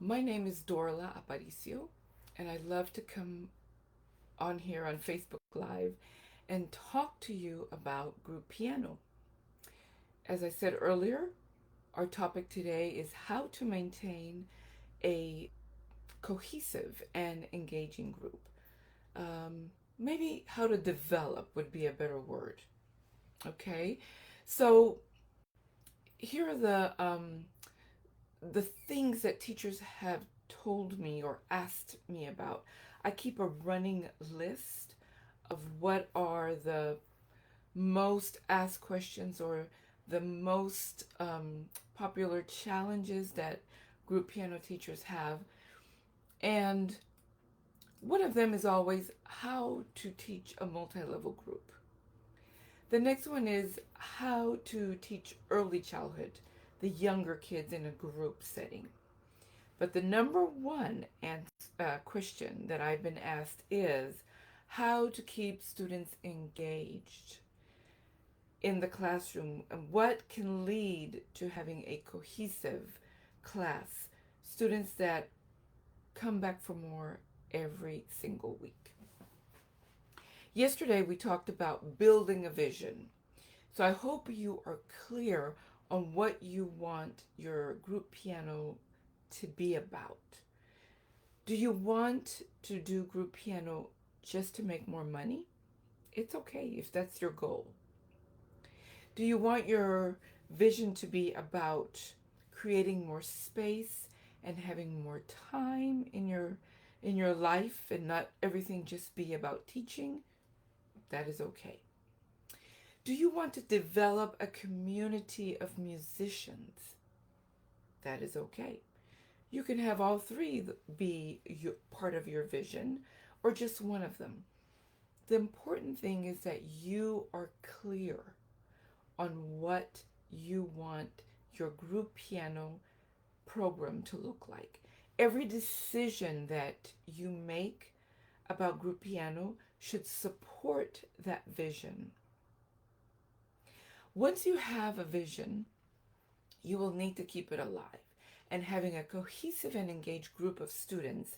My name is Dorla Aparicio, and I love to come on here on Facebook Live and talk to you about group piano. As I said earlier, our topic today is how to maintain a cohesive and engaging group. Maybe how to develop would be a better word. Okay, so here are the things that teachers have told me or asked me about. I keep a running list of what are the most asked questions or the most popular challenges that group piano teachers have. And one of them is always how to teach a multi level group. The next one is how to teach early childhood, the younger kids in a group setting. But the number one question that I've been asked is how to keep students engaged in the classroom and what can lead to having a cohesive class, students that come back for more every single week. Yesterday we talked about building a vision. So I hope you are clear on what you want your group piano to be about. Do you want to do group piano just to make more money? It's okay if that's your goal. Do you want your vision to be about creating more space and having more time in your life and not everything just be about teaching? That is okay. Do you want to develop a community of musicians? That is okay. You can have all three be part of your vision or just one of them. The important thing is that you are clear on what you want your group piano program to look like. Every decision that you make about group piano should support that vision. Once you have a vision, you will need to keep it alive. And having a cohesive and engaged group of students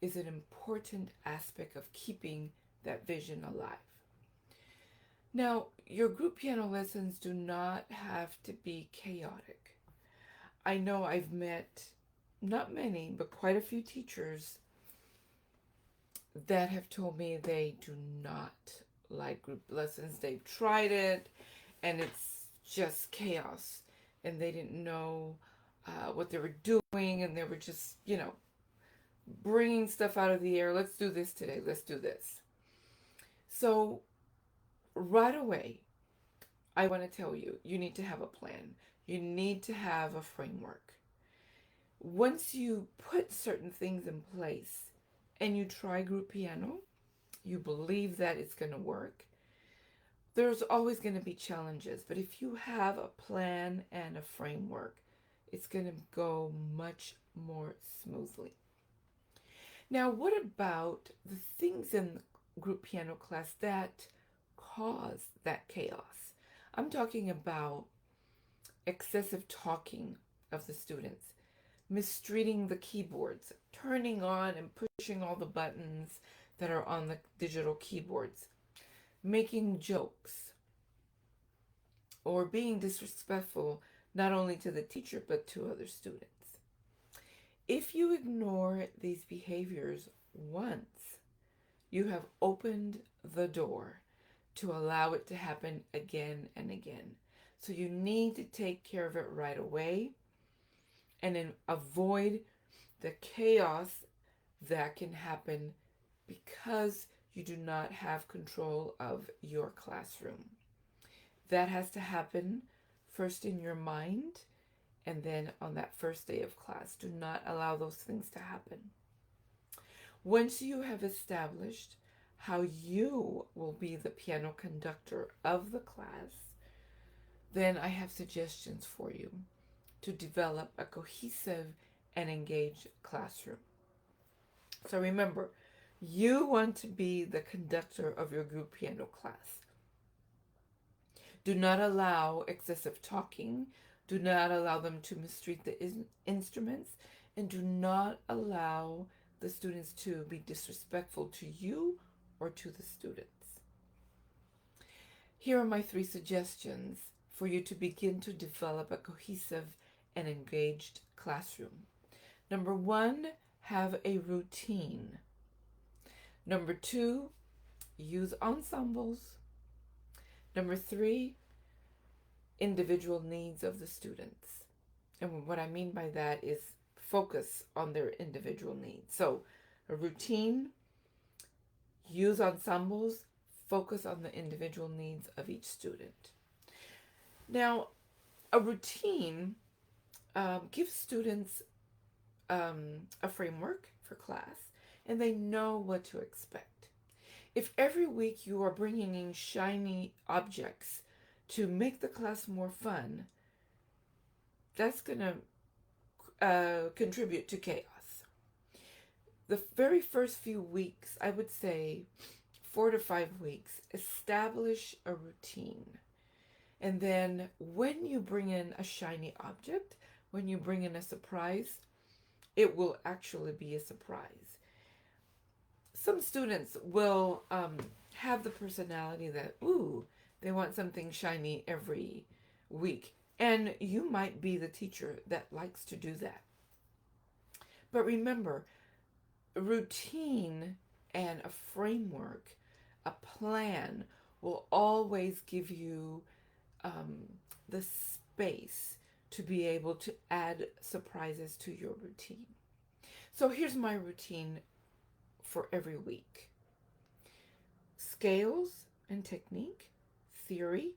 is an important aspect of keeping that vision alive. Now, your group piano lessons do not have to be chaotic. I know I've met not many, but quite a few teachers that have told me they do not like group lessons. They've tried it and it's just chaos. And they didn't know what they were doing and they were just, bringing stuff out of the air. Let's do this today. Let's do this. So, right away, I want to tell you, you need to have a plan. You need to have a framework. Once you put certain things in place and you try group piano, you believe that it's going to work, there's always going to be challenges. But if you have a plan and a framework, it's going to go much more smoothly. Now, what about the things in the group piano class that cause that chaos? I'm talking about excessive talking of the students, mistreating the keyboards, turning on and pushing all the buttons that are on the digital keyboards, making jokes, or being disrespectful not only to the teacher but to other students. If you ignore these behaviors once, you have opened the door to allow it to happen again and again. So you need to take care of it right away and then avoid the chaos that can happen because you do not have control of your classroom. That has to happen first in your mind and then on that first day of class. Do not allow those things to happen. Once you have established how you will be the piano conductor of the class, then I have suggestions for you to develop a cohesive and engaged classroom. So remember, you want to be the conductor of your group piano class. Do not allow excessive talking. Do not allow them to mistreat the instruments. and do not allow the students to be disrespectful to you or to the students. Here are my 3 suggestions for you to begin to develop a cohesive and engaged classroom. Number 1, have a routine. Number 2, use ensembles. Number 3, individual needs of the students. And what I mean by that is focus on their individual needs. So a routine, use ensembles, focus on the individual needs of each student. Now, a routine gives students a framework for class, and they know what to expect. If every week you are bringing in shiny objects to make the class more fun, that's going to contribute to chaos. The very first few weeks, I would say 4 to 5 weeks, establish a routine. And then when you bring in a shiny object, when you bring in a surprise, it will actually be a surprise. Some students will have the personality that, they want something shiny every week. And you might be the teacher that likes to do that. But remember, routine and a framework, a plan, will always give you the space to be able to add surprises to your routine. So here's my routine for every week. Scales and technique, theory,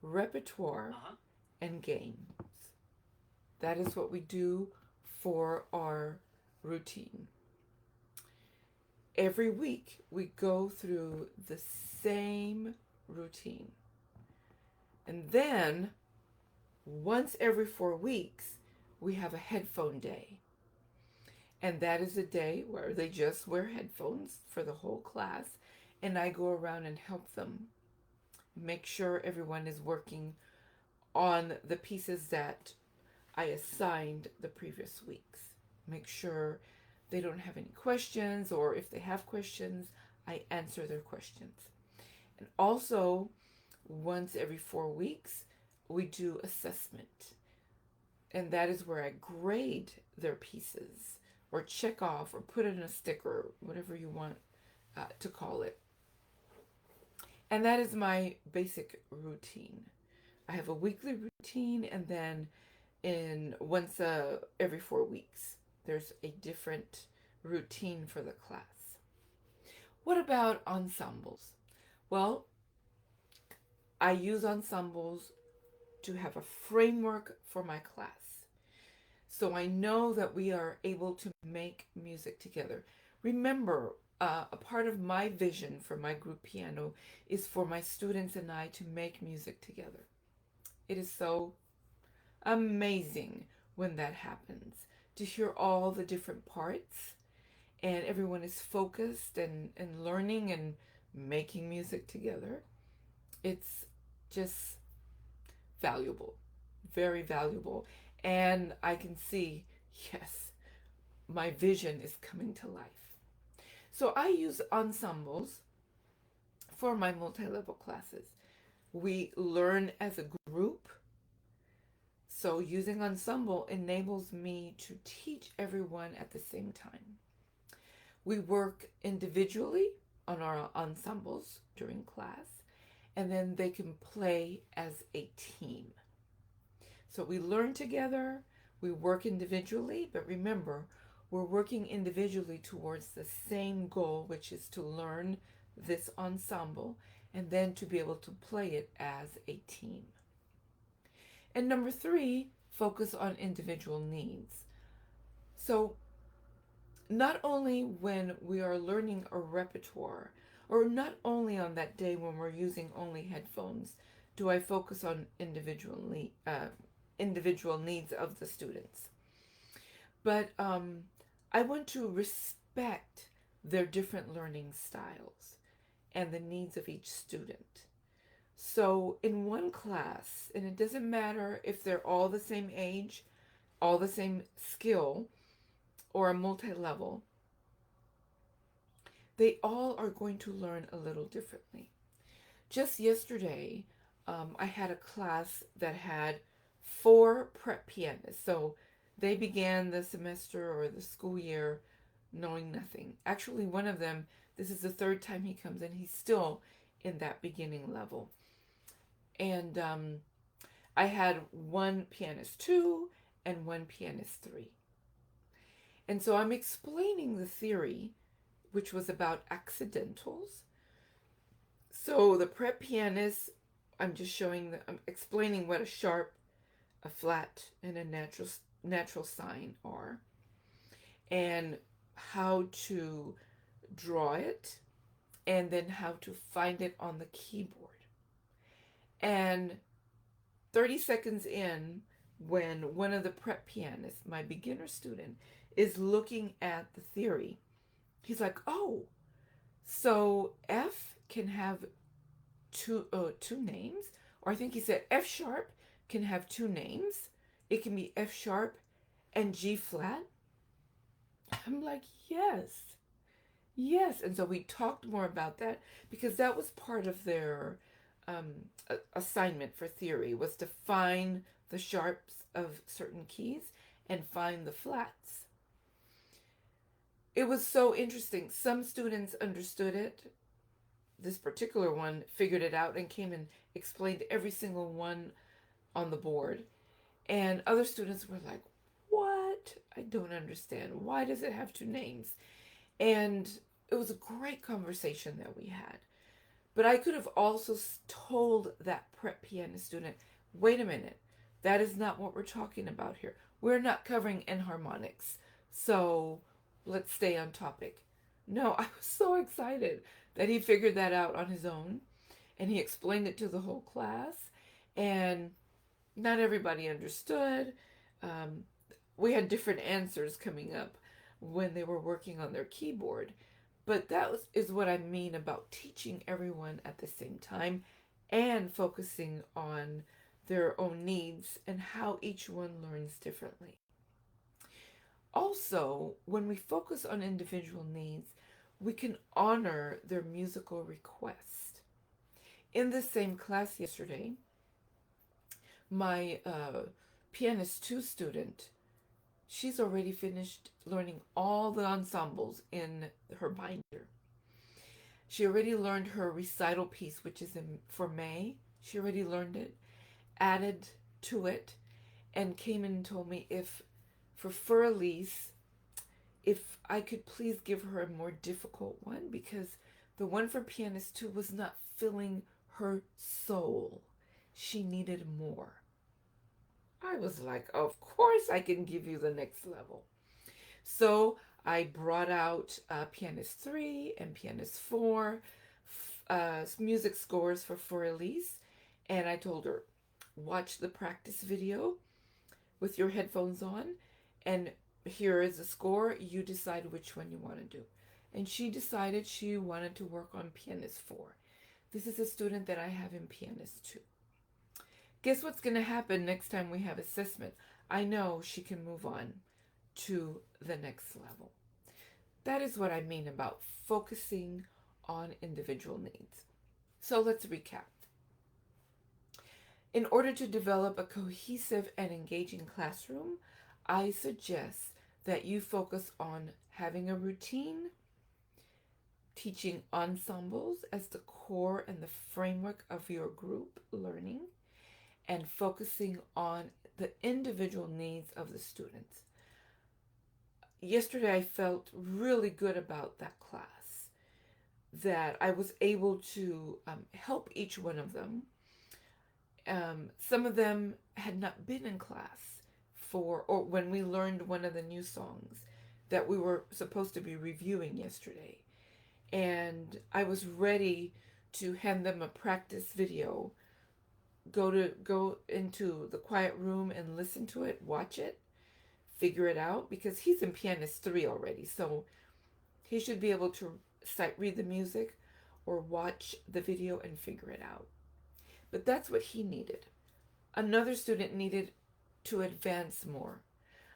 repertoire, and games. That is what we do for our routine. Every week we go through the same routine. And then once every 4 weeks, we have a headphone day. And that is a day where they just wear headphones for the whole class. And I go around and help them make sure everyone is working on the pieces that I assigned the previous weeks. Make sure they don't have any questions, or if they have questions, I answer their questions. And also, once every 4 weeks, we do assessment. And that is where I grade their pieces, or check off, or put in a sticker, whatever you want to call it. And that is my basic routine. I have a weekly routine, and then once every 4 weeks, there's a different routine for the class. What about ensembles? Well, I use ensembles to have a framework for my class. So I know that we are able to make music together. Remember, a part of my vision for my group piano is for my students and I to make music together. It is so amazing when that happens, to hear all the different parts and everyone is focused and learning and making music together. It's just valuable, very valuable. And I can see, yes, my vision is coming to life. So I use ensembles for my multi-level classes. We learn as a group. So using ensemble enables me to teach everyone at the same time. We work individually on our ensembles during class, and then they can play as a team. So we learn together, we work individually, but remember, we're working individually towards the same goal, which is to learn this ensemble and then to be able to play it as a team. And number 3, focus on individual needs. So not only when we are learning a repertoire, or not only on that day when we're using only headphones, do I focus on individual needs of the students. But I want to respect their different learning styles and the needs of each student. So in one class, and it doesn't matter if they're all the same age, all the same skill or a multi-level, they all are going to learn a little differently. Just yesterday, I had a class that had 4 prep pianists. So they began the semester or the school year knowing nothing. Actually, one of them, this is the 3rd time he comes in, he's still in that beginning level. And I had 1 pianist 2 and 1 pianist 3. And so I'm explaining the theory, which was about accidentals. So the prep pianist, I'm explaining what a sharp, a flat, and a natural sign are, and how to draw it, and then how to find it on the keyboard. And 30 seconds in, when one of the prep pianists, my beginner student, is looking at the theory, he's like, oh, so F can have two names, or I think he said F sharp can have 2 names. It can be F sharp and G flat. I'm like, yes. And so we talked more about that, because that was part of their assignment for theory, was to find the sharps of certain keys and find the flats. It was so interesting. Some students understood it. This particular one figured it out and came and explained every single one on the board. And other students were like, what? I don't understand. Why does it have 2 names? And it was a great conversation that we had. But I could have also told that prep piano student, wait a minute, that is not what we're talking about here. We're not covering enharmonics. So let's stay on topic. No, I was so excited that he figured that out on his own, and he explained it to the whole class, and not everybody understood. We had different answers coming up when they were working on their keyboard, but is what I mean about teaching everyone at the same time and focusing on their own needs and how each one learns differently. Also, when we focus on individual needs, we can honor their musical request. In the same class yesterday, my pianist 2 student, she's already finished learning all the ensembles in her binder. She already learned her recital piece, which is for May. She already learned it, added to it, and came in and told me for Fur-Elise, if I could please give her a more difficult one, because the one for pianist 2 was not filling her soul. She needed more. I was like, of course I can give you the next level. So I brought out pianist 3 and pianist 4 music scores for Fur-Elise, and I told her, watch the practice video with your headphones on, and here is the score. You decide which one you want to do. And she decided she wanted to work on pianist 4. This is a student that I have in pianist 2. Guess what's going to happen next time we have assessment? I know she can move on to the next level. That is what I mean about focusing on individual needs. So let's recap. In order to develop a cohesive and engaging classroom, I suggest that you focus on having a routine, teaching ensembles as the core and the framework of your group learning, and focusing on the individual needs of the students. Yesterday I felt really good about that class, that I was able to help each one of them. Some of them had not been in class or when we learned one of the new songs that we were supposed to be reviewing yesterday. And I was ready to hand them a practice video, go into the quiet room and listen to it, watch it, figure it out, because he's in pianist 3 already, so he should be able to read the music or watch the video and figure it out. But that's what he needed. Another student needed to advance more.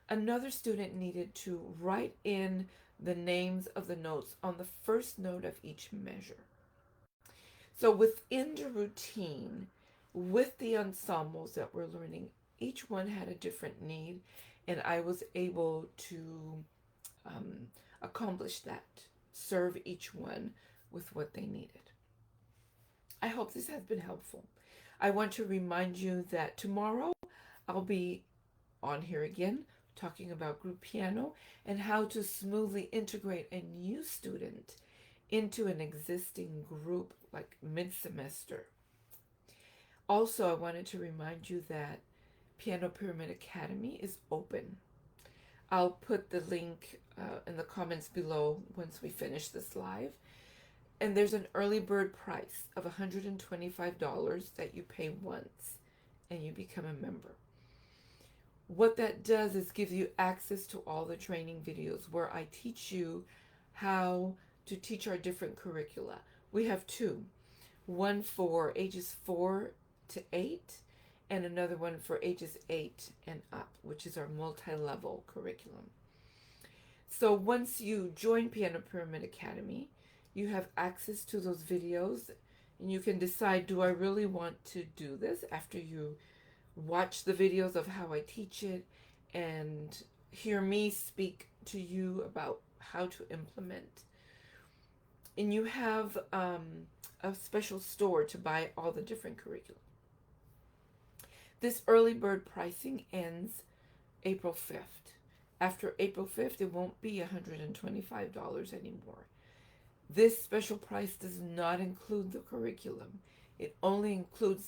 Another student needed to write in the names of the notes on the first note of each measure. So within the routine, with the ensembles that we're learning, each one had a different need, and I was able to um, accomplish that, serve each one with what they needed. I hope this has been helpful. I want to remind you that tomorrow I'll be on here again talking about group piano and how to smoothly integrate a new student into an existing group like mid-semester. Also, I wanted to remind you that Piano Pyramid Academy is open. I'll put the link in the comments below once we finish this live. And there's an early bird price of $125 that you pay once and you become a member. What that does is give you access to all the training videos where I teach you how to teach our different curricula. We have two, one for ages 4 to 8 and another one for ages 8 and up, which is our multi-level curriculum. So once you join Piano Pyramid Academy, you have access to those videos and you can decide, do I really want to do this after you watch the videos of how I teach it and hear me speak to you about how to implement. And you have a special store to buy all the different curriculum. This early bird pricing ends April 5th. After April 5th, it won't be $125 anymore. This special price does not include the curriculum. It only includes